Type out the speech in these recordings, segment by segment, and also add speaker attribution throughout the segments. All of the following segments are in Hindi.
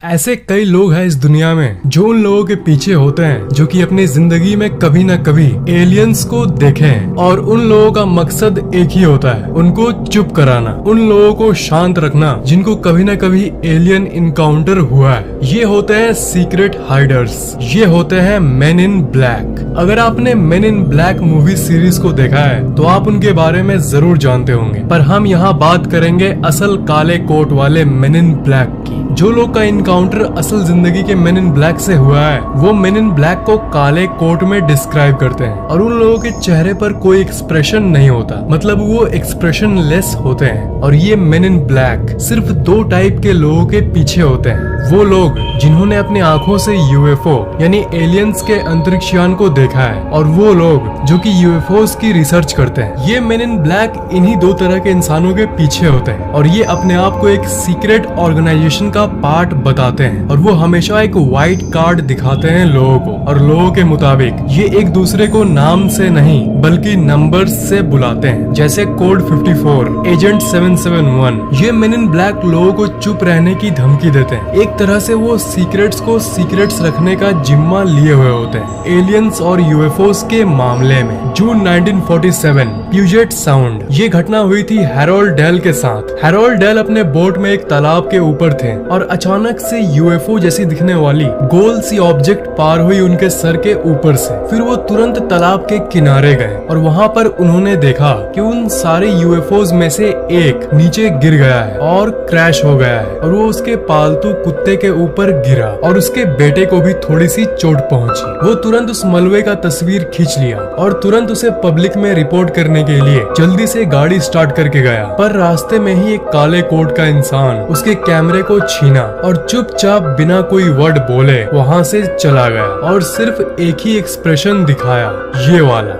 Speaker 1: ऐसे कई लोग हैं इस दुनिया में जो उन लोगों के पीछे होते हैं जो कि अपनी जिंदगी में कभी ना कभी एलियंस को देखें और उन लोगों का मकसद एक ही होता है, उनको चुप कराना, उन लोगों को शांत रखना जिनको कभी ना कभी एलियन इनकाउंटर हुआ है। ये होते हैं सीक्रेट हाइडर्स, ये होते हैं मेन इन ब्लैक। अगर आपने मेन इन ब्लैक मूवी सीरीज को देखा है तो आप उनके बारे में जरूर जानते होंगे, पर हम यहाँ बात करेंगे असल काले कोट वाले मेन इन ब्लैक की। जो लोग का इनकाउंटर असल जिंदगी के मेन इन ब्लैक से हुआ है वो मेन इन ब्लैक को काले कोट में डिस्क्राइब करते हैं और उन लोगों के चेहरे पर कोई एक्सप्रेशन नहीं होता, मतलब वो एक्सप्रेशन लेस होते हैं। और ये मेन इन ब्लैक सिर्फ दो टाइप के लोगों के पीछे होते हैं, वो लोग जिन्होंने अपनी आंखों से यूएफओ यानी एलियंस के अंतरिक्ष यान को देखा है और वो लोग जो कि यूएफओस की रिसर्च करते हैं। ये मेन इन ब्लैक इन्हीं दो तरह के इंसानों के पीछे होते हैं और ये अपने आप को एक सीक्रेट ऑर्गेनाइजेशन का पार्ट बताते हैं और वो हमेशा एक व्हाइट कार्ड दिखाते हैं लोगों को और लोगों के मुताबिक ये एक दूसरे को नाम से नहीं बल्कि नंबर्स से बुलाते हैं, जैसे कोड 54, एजेंट 771। ये मेन इन ब्लैक लोगों को चुप रहने की धमकी देते हैं। एक तरह से वो सीक्रेट्स को सीक्रेट्स रखने का जिम्मा लिए हुए होते हैं एलियंस और यूएफओस के मामले में। जून 1947 प्यूजेट साउंड, ये घटना हुई थी हैरोल्ड डेल के साथ। हैरोल्ड डेल अपने बोट में एक तालाब के ऊपर थे और अचानक से यूएफओ जैसी दिखने वाली गोल सी ऑब्जेक्ट पार हुई उनके सर के ऊपर से। फिर वो तुरंत तालाब के किनारे गए और वहाँ पर उन्होंने देखा कि उन सारे यूएफओस में से एक नीचे गिर गया है और क्रैश हो गया है और वो उसके पालतू कुत्ते के ऊपर गिरा और उसके बेटे को भी थोड़ी सी चोट पहुंची। वो तुरंत उस मलबे का तस्वीर खींच लिया और तुरंत उसे पब्लिक में रिपोर्ट करने के लिए जल्दी से गाड़ी स्टार्ट करके गया, पर रास्ते में ही एक काले कोट का इंसान उसके कैमरे को छीना और चुपचाप बिना कोई वर्ड बोले वहाँ से चला गया और सिर्फ एक ही एक्सप्रेशन दिखाया, ये वाला।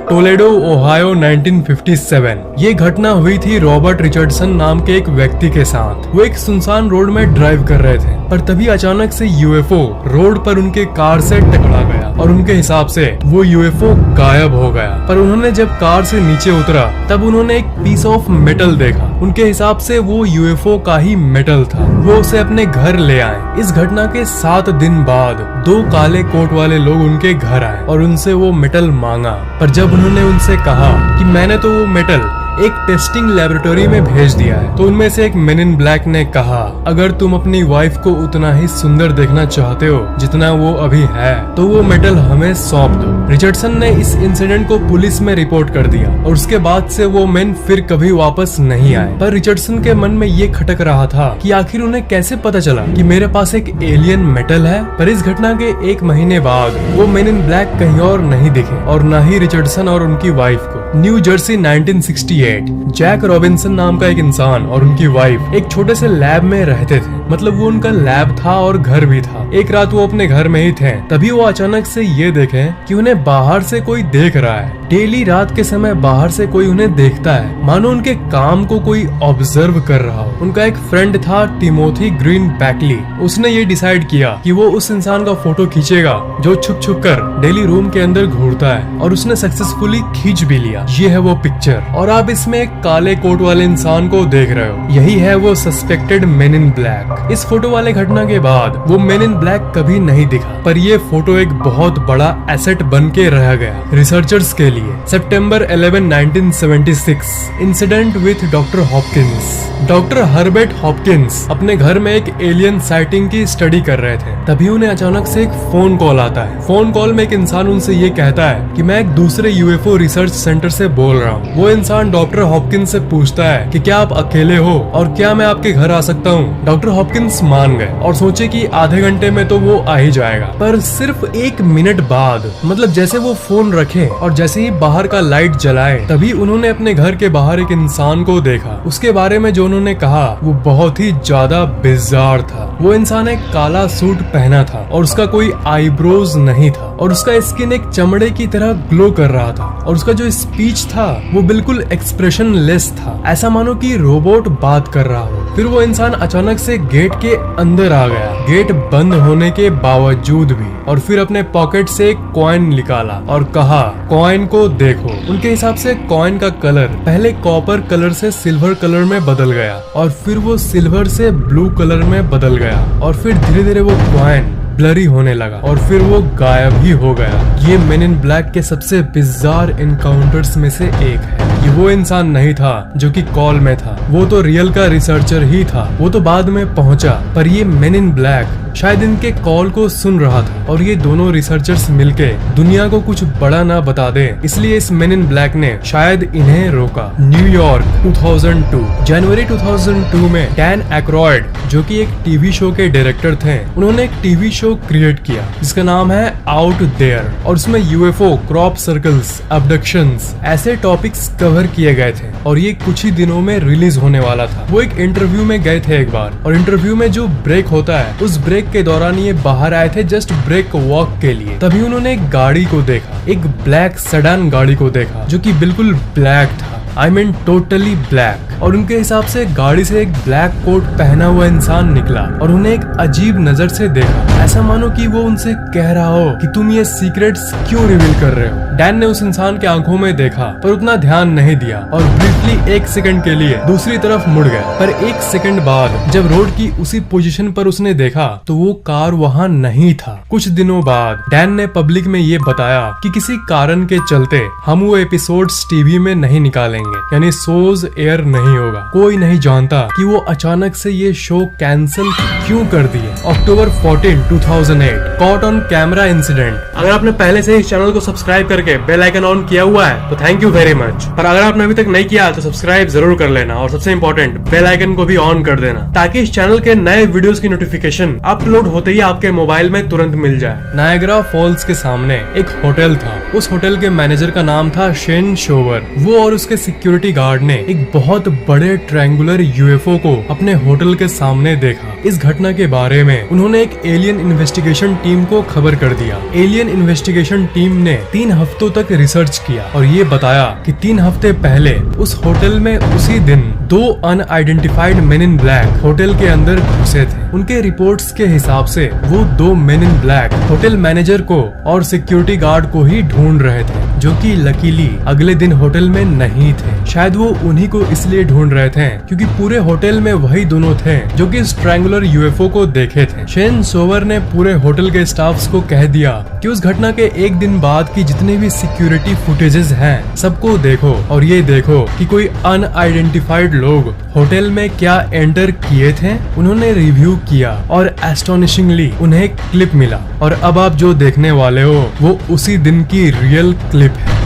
Speaker 1: Toledo Ohio 1957। ये घटना हुई थी रॉबर्ट रिचर्डसन नाम के एक व्यक्ति के साथ। वो एक सुनसान रोड में ड्राइव कर रहे थे पर तभी अचानक से यूएफओ रोड पर उनके कार से टकरा गया और उनके हिसाब से वो यूएफओ गायब हो गया। पर उन्होंने जब कार से नीचे उतरा तब उन्होंने एक पीस ऑफ मेटल देखा। उनके हिसाब से वो यूएफओ का ही मेटल था। वो उसे अपने घर ले आए। इस घटना के 7 दिन बाद दो काले कोट वाले लोग उनके घर आए और उनसे वो मेटल मांगा, पर जब उन्होंने उनसे कहा कि मैंने तो वो मेटल एक टेस्टिंग लेबोरेटरी में भेज दिया है, तो उनमें से एक मेन इन ब्लैक ने कहा अगर तुम अपनी वाइफ को उतना ही सुंदर देखना चाहते हो जितना वो अभी है तो वो मेटल हमें सौंप दो। रिचर्डसन ने इस इंसिडेंट को पुलिस में रिपोर्ट कर दिया और उसके बाद से वो मेन फिर कभी वापस नहीं आए। पर रिचर्डसन के मन में ये खटक रहा था कि आखिर उन्हें कैसे पता चला कि मेरे पास एक एलियन मेटल है। पर इस घटना के 1 महीने बाद वो मेन इन ब्लैक कहीं और नहीं दिखे और न ही रिचर्डसन और उनकी वाइफ को। न्यू जर्सी 1968 जैक रॉबिन्सन नाम का एक इंसान और उनकी वाइफ एक छोटे से लैब में रहते थे, मतलब वो उनका लैब था और घर भी था। एक रात वो अपने घर में ही थे, तभी वो अचानक से ये देखें कि उन्हें बाहर से कोई देख रहा है। डेली रात के समय बाहर से कोई उन्हें देखता है, मानो उनके काम को कोई ऑब्जर्व कर रहा हो। उनका एक फ्रेंड था टिमोथी ग्रीन बैकली। उसने ये डिसाइड किया कि वो उस इंसान का फोटो खींचेगा जो छुप छुप कर डेली रूम के अंदर घूरता है और उसने सक्सेसफुली खींच भी लिया। ये है वो पिक्चर और आप इसमें एक काले कोट वाले इंसान को देख रहे हो। यही है वो सस्पेक्टेड मेन इन ब्लैक। इस फोटो वाले घटना के बाद वो मेन इन ब्लैक कभी नहीं दिखा, पर ये फोटो एक बहुत बड़ा एसेट बन के रह गया रिसर्चर्स के लिए। सितंबर 11, 1976 incident with doctor Hopkins. Doctor Herbert Hopkins अपने घर में एक एलियन साइटिंग की स्टडी कर रहे थे, तभी उन्हें अचानक से एक फोन कॉल आता है। फोन कॉल में एक इंसान उनसे ये कहता है कि मैं एक दूसरे यूएफओ रिसर्च सेंटर से बोल रहा हूँ। वो इंसान डॉक्टर हॉपकिंस से पूछता है कि क्या आप अकेले हो और क्या मैं आपके घर आ सकता हूँ। डॉक्टर हॉपकिंस मान गए और सोचे कि आधे घंटे में तो वो आ ही जाएगा। पर सिर्फ 1 मिनट बाद, मतलब जैसे वो फोन रखे और जैसे ही बाहर का लाइट जलाए, तभी उन्होंने अपने घर के बाहर एक इंसान को देखा। उसके बारे में जो उन्होंने कहा वो बहुत ही ज्यादा बिज़ार था। वो इंसान एक काला सूट पहना था और उसका कोई आईब्रोज नहीं था और उसका स्किन एक चमड़े की तरह ग्लो कर रहा था और उसका जो स्पीच था वो बिल्कुल एक्सप्रेशनलेस था, ऐसा मानो कि रोबोट बात कर रहा हो। फिर वो इंसान अचानक से गेट के अंदर आ गया, गेट बंद होने के बावजूद भी, और फिर अपने पॉकेट से एक कॉइन निकाला और कहा कॉइन को देखो। उनके हिसाब से कॉइन का कलर पहले कॉपर कलर से सिल्वर कलर में बदल गया, और फिर वो सिल्वर से ब्लू कलर में बदल गया, और फिर धीरे धीरे वो कॉइन ब्लरी होने लगा और फिर वो गायब ही हो गया। ये मेन इन ब्लैक के सबसे बिज़ार इनकाउंटर्स में से एक है। ये वो इंसान नहीं था जो कि कॉल में था, वो तो रियल का रिसर्चर ही था। वो तो बाद में पहुंचा, पर ये मेन इन ब्लैक शायद इनके कॉल को सुन रहा था, और ये दोनों रिसर्चर्स मिलके दुनिया को कुछ बड़ा ना बता दे, इसलिए इस मेन इन ब्लैक ने शायद इन्हें रोका। न्यूयॉर्क 2002 जनवरी 2002 में डैन एक्रॉयड, जो कि एक टीवी शो के डायरेक्टर थे, उन्होंने एक टीवी शो क्रिएट किया जिसका नाम है आउट देयर, और उसमें यूएफओ, क्रॉप सर्कल्स, अबडक्शंस ऐसे टॉपिक्स कवर किए गए थे, और ये कुछ ही दिनों में रिलीज होने वाला था। वो एक इंटरव्यू में गए थे एक बार, और इंटरव्यू में जो ब्रेक होता है उस ब्रेक के दौरान ये बाहर आए थे जस्ट ब्रेक वॉक के लिए। तभी उन्होंने एक गाड़ी को देखा, एक ब्लैक सेडान गाड़ी को देखा जो कि बिल्कुल ब्लैक था, आई मीन टोटली ब्लैक, और उनके हिसाब से गाड़ी से एक ब्लैक कोट पहना हुआ इंसान निकला और उन्हें एक अजीब नजर से देखा, ऐसा मानो कि वो उनसे कह रहा हो कि तुम ये सीक्रेट्स क्यों रिवील कर रहे हो। डैन ने उस इंसान के आंखों में देखा पर उतना ध्यान नहीं दिया और ब्रीफली 1 सेकंड के लिए दूसरी तरफ मुड़ गया, पर 1 सेकंड बाद जब रोड की उसी पोजीशन पर उसने देखा तो वो कार वहाँ नहीं था। कुछ दिनों बाद डैन ने पब्लिक में ये बताया कि किसी कारण के चलते हम वो एपिसोड्स टीवी में नहीं निकालेंगे, यानी शोज एयर नहीं होगा। कोई नहीं जानता कि वो अचानक से ये शो कैंसिल क्यों कर दिए। अक्टूबर 14, 2008 कॉट ऑन कैमरा इंसिडेंट। अगर आपने पहले से इस चैनल को सब्सक्राइब करके बेल आइकन ऑन किया हुआ है तो थैंक यू वेरी मच, पर अगर आपने अभी तक नहीं किया तो सब्सक्राइब जरूर कर लेना, और सबसे इम्पोर्टेंट बेल आइकन को भी ऑन कर देना ताकि इस चैनल के नए वीडियोस की नोटिफिकेशन अपलोड होते ही आपके मोबाइल में तुरंत मिल जाए। नायग्रा फॉल्स के सामने एक होटल था, उस होटल के मैनेजर का नाम था शेन शोवर। वो और उसके सिक्योरिटी गार्ड ने एक बहुत बड़े ट्रायंगुलर यूएफओ को अपने होटल के सामने देखा। इस घटना के बारे में उन्होंने एक एलियन इन्वेस्टिगेशन टीम को खबर कर दिया। एलियन इन्वेस्टिगेशन टीम ने 3 हफ्तों तक रिसर्च किया और ये बताया कि 3 हफ्ते पहले उस होटल में उसी दिन 2 अनआइडेंटिफाइड मेन इन ब्लैक होटल के अंदर घुसे थे। उनके रिपोर्ट्स के हिसाब से वो 2 मेन इन ब्लैक होटल मैनेजर को और सिक्योरिटी गार्ड को ही ढूंढ रहे थे, जो कि लकीली अगले दिन होटल में नहीं थे। शायद वो उन्हीं को इसलिए ढूंढ रहे थे क्योंकि पूरे होटल में वही दोनों थे जो कि इस ट्रायंगुलर यूएफओ को देखे थे। शेन सोवर ने पूरे होटल के स्टाफ्स को कह दिया कि उस घटना के 1 दिन बाद की जितने भी सिक्योरिटी फुटेजेस हैं सबको देखो, और ये देखो कि कोई अनआइडेंटिफाइड लोग होटल में क्या एंटर किए थे। उन्होंने रिव्यू किया और एस्टोनिशिंगली उन्हें एक क्लिप मिला, और अब आप जो देखने वाले हो वो उसी दिन की रियल क्लिप है।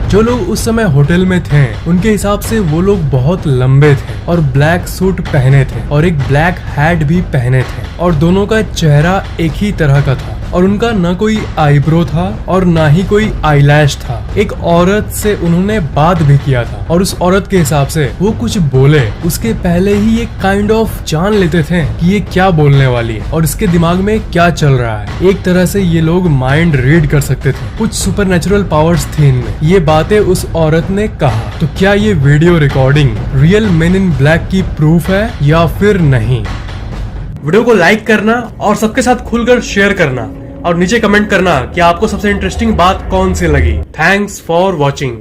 Speaker 1: जो लोग उस समय होटल में थे उनके हिसाब से वो लोग बहुत लंबे थे और ब्लैक सूट पहने थे और एक ब्लैक हैट भी पहने थे, और दोनों का चेहरा एक ही तरह का था और उनका न कोई आईब्रो था और ना ही कोई आईलैश था। एक औरत से उन्होंने बात भी किया था और उस औरत के हिसाब से वो कुछ बोले उसके पहले ही ये काइंड ऑफ जान लेते थे कि ये क्या बोलने वाली है और इसके दिमाग में क्या चल रहा है। एक तरह से ये लोग माइंड रीड कर सकते थे। कुछ सुपरनेचुरल पावर्स थी इनमें। ये बातें उस औरत ने कहा। तो क्या ये वीडियो रिकॉर्डिंग रियल मेन इन ब्लैक की प्रूफ है या फिर नहीं? वीडियो को लाइक करना और सबके साथ खुलकर शेयर करना और नीचे कमेंट करना कि आपको सबसे इंटरेस्टिंग बात कौन सी लगी। Thanks for watching.